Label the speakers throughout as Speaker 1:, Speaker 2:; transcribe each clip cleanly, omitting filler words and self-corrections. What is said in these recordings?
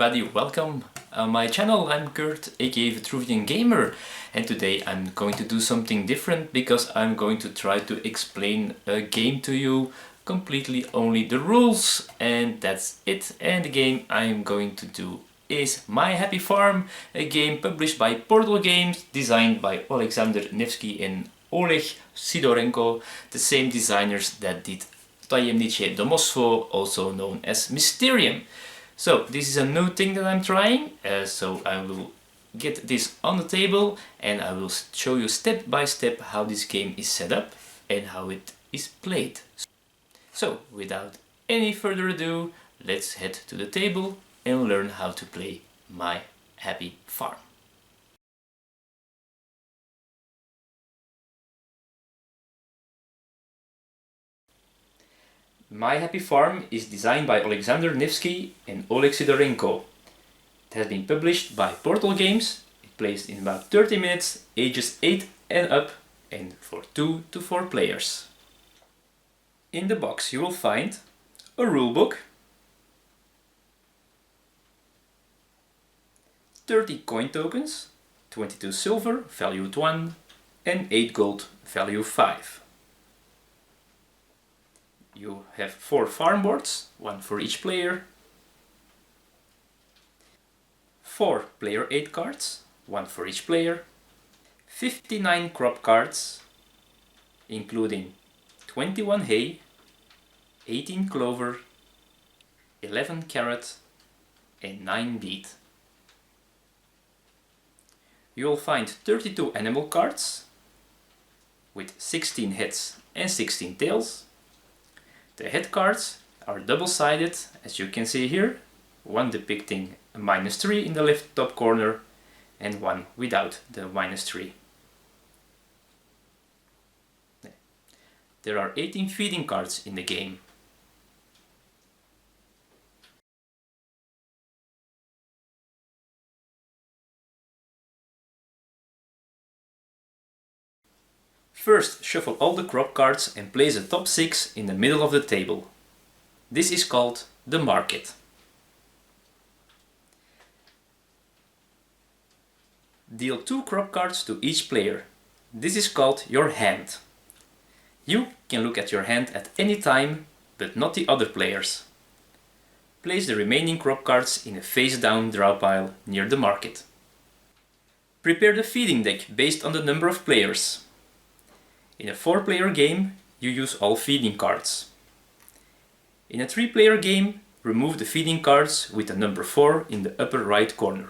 Speaker 1: everybody, welcome on my channel. I'm Kurt, aka VitruvianGamer, and today I'm going to do something different because I'm going to try to explain a game to you, completely only the rules, and that's it. And the game I'm going to do is My Happy Farm, a game published by Portal Games, designed by Alexander Nevsky and Oleg Sidorenko, the same designers that did Tajemnicze Domostwo, also known as Mysterium. So this is a new thing that I'm trying, so I will get this on the table and I will show you step by step how this game is set up and how it is played. So without any further ado, let's head to the table and learn how to play My Happy Farm. My Happy Farm is designed by Alexander Nevsky and Oleg Sidorenko. It has been published by Portal Games. It plays in about 30 minutes, ages 8 and up, and for 2 to 4 players. In the box you will find a rulebook, 30 coin tokens, 22 silver, valued 1, and 8 gold, value 5. You have 4 farm boards, 1 for each player, 4 player aid cards, 1 for each player, 59 crop cards, including 21 hay, 18 clover, 11 carrot, and 9 beet. You will find 32 animal cards with 16 heads and 16 tails. The head cards are double-sided, as you can see here, one depicting a -3 in the left top corner and one without the -3. There are 18 feeding cards in the game. First, shuffle all the crop cards and place the top 6 in the middle of the table. This is called the market. Deal 2 crop cards to each player. This is called your hand. You can look at your hand at any time, but not the other players. Place the remaining crop cards in a face-down draw pile near the market. Prepare the feeding deck based on the number of players. In a 4-player game, you use all feeding cards. In a 3-player game, remove the feeding cards with the number 4 in the upper right corner.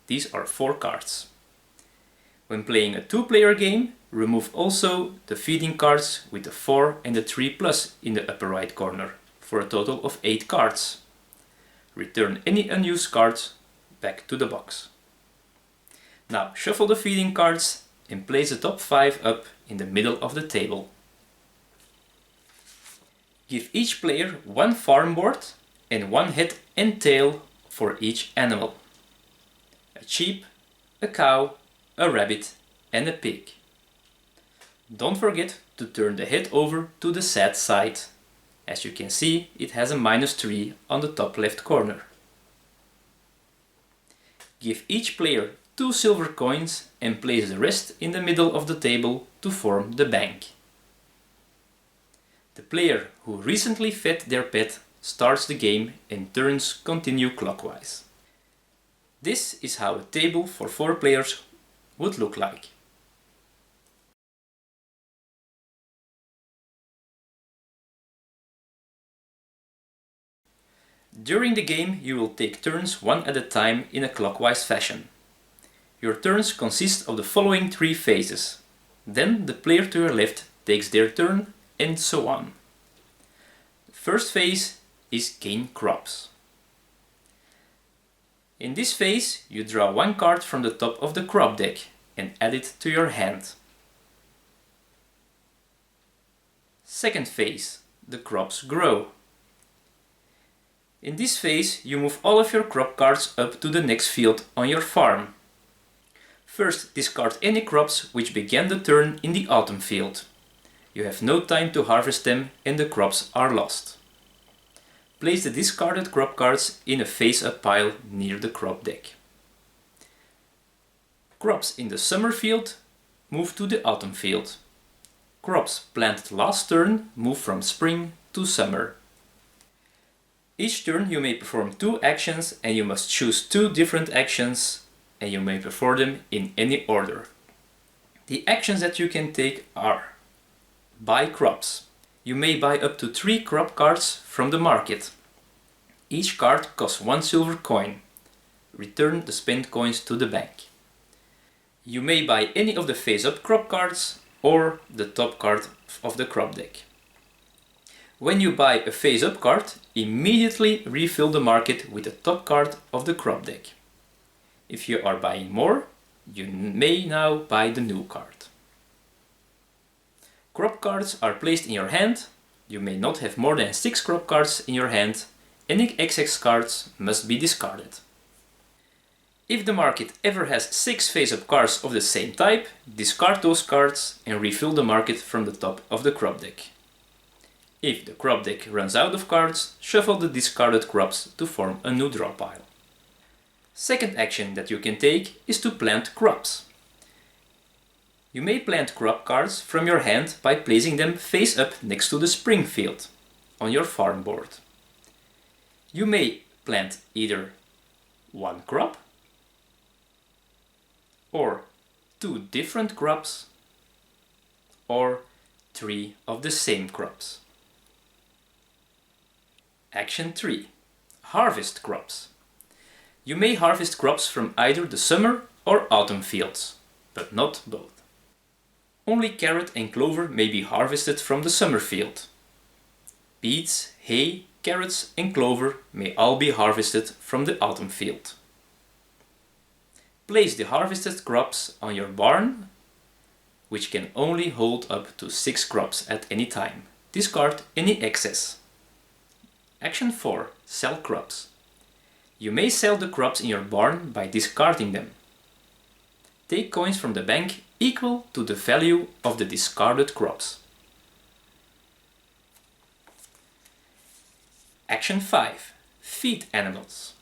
Speaker 1: These are 4 cards. When playing a 2-player game, remove also the feeding cards with the 4 and the 3+ in the upper right corner, for a total of 8 cards. Return any unused cards back to the box. Now shuffle the feeding cards and place the top 5 up in the middle of the table. Give each player 1 farm board and 1 head and tail for each animal. A sheep, a cow, a rabbit and a pig. Don't forget to turn the head over to the sad side. As you can see, it has a -3 on the top left corner. Give each player 2 silver coins and place the rest in the middle of the table to form the bank. The player who recently fed their pet starts the game and turns continue clockwise. This is how a table for 4 players would look like. During the game you will take turns one at a time in a clockwise fashion. Your turns consist of the following 3 phases. Then the player to your left takes their turn, and so on. The first phase is gain crops. In this phase you draw 1 card from the top of the crop deck and add it to your hand. Second phase, the crops grow. In this phase you move all of your crop cards up to the next field on your farm. First, discard any crops which began the turn in the autumn field. You have no time to harvest them and the crops are lost. place the discarded crop cards in a face-up pile near the crop deck. Crops in the summer field move to the autumn field. Crops planted last turn move from spring to summer. Each turn you may perform 2 actions and you must choose 2 different actions and you may perform them in any order. The actions that you can take are: buy crops. You may buy up to 3 crop cards from the market. Each card costs 1 silver coin. Return the spent coins to the bank. You may buy any of the face-up crop cards or the top card of the crop deck. When you buy a face-up card, immediately refill the market with the top card of the crop deck. If you are buying more, you may now buy the new card. Crop cards are placed in your hand. You may not have more than 6 crop cards in your hand. Any excess cards must be discarded. If the market ever has 6 face-up cards of the same type, discard those cards and refill the market from the top of the crop deck. If the crop deck runs out of cards, shuffle the discarded crops to form a new draw pile. Second action that you can take is to plant crops. You may plant crop cards from your hand by placing them face up next to the spring field on your farm board. You may plant either 1 crop or 2 different crops or 3 of the same crops. Action 3. Harvest crops. You may harvest crops from either the summer or autumn fields, but not both. Only carrot and clover may be harvested from the summer field. Beets, hay, carrots and clover may all be harvested from the autumn field. Place the harvested crops on your barn, which can only hold up to 6 crops at any time. Discard any excess. Action 4. Sell crops. You may sell the crops in your barn by discarding them. Take coins from the bank equal to the value of the discarded crops. Action 5. Feed animals.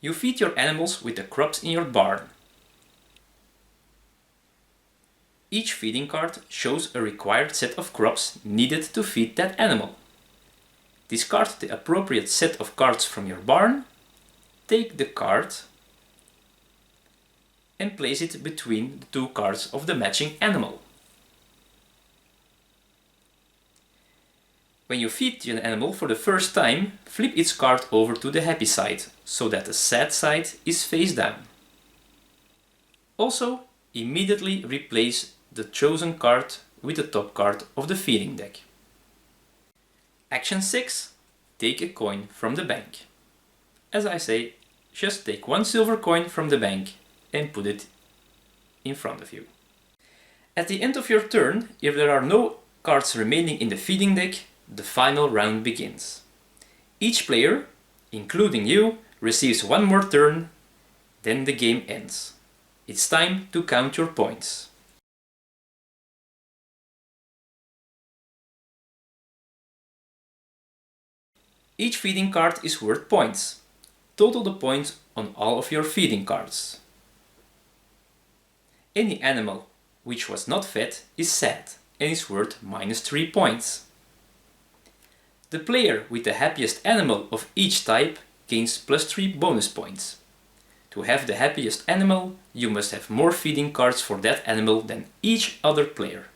Speaker 1: You feed your animals with the crops in your barn. Each feeding card shows a required set of crops needed to feed that animal. Discard the appropriate set of cards from your barn, take the card and place it between the 2 cards of the matching animal. When you feed an animal for the first time, flip its card over to the happy side, so that the sad side is face down. Also, immediately replace the chosen card with the top card of the feeding deck. Action 6. Take a coin from the bank. As I say, just take 1 silver coin from the bank and put it in front of you. At the end of your turn, if there are no cards remaining in the feeding deck, the final round begins. Each player, including you, receives 1 more turn, then the game ends. It's time to count your points. Each feeding card is worth points. Total the points on all of your feeding cards. Any animal which was not fed is sad and is worth -3 points. The player with the happiest animal of each type gains +3 bonus points. To have the happiest animal, you must have more feeding cards for that animal than each other player.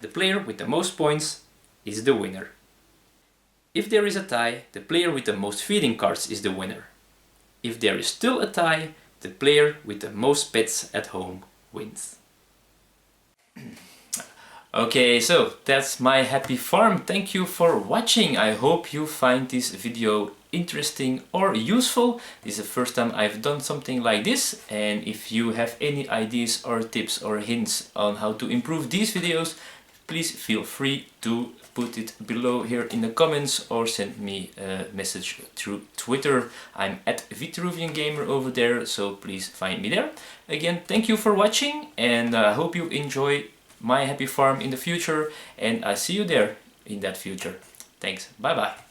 Speaker 1: The player with the most points is the winner. If there is a tie, the player with the most feeding cards is the winner. If there is still a tie, the player with the most pets at home wins. Okay, so that's my happy farm. Thank you for watching. I hope you find this video interesting or useful. This is the first time I've done something like this, and if you have any ideas or tips or hints on how to improve these videos, please feel free to put it below here in the comments or send me a message through Twitter. I'm at VitruvianGamer over there, so please find me there. Again, thank you for watching, and I hope you enjoy my happy farm in the future, and I see you there in that future. Thanks, bye bye.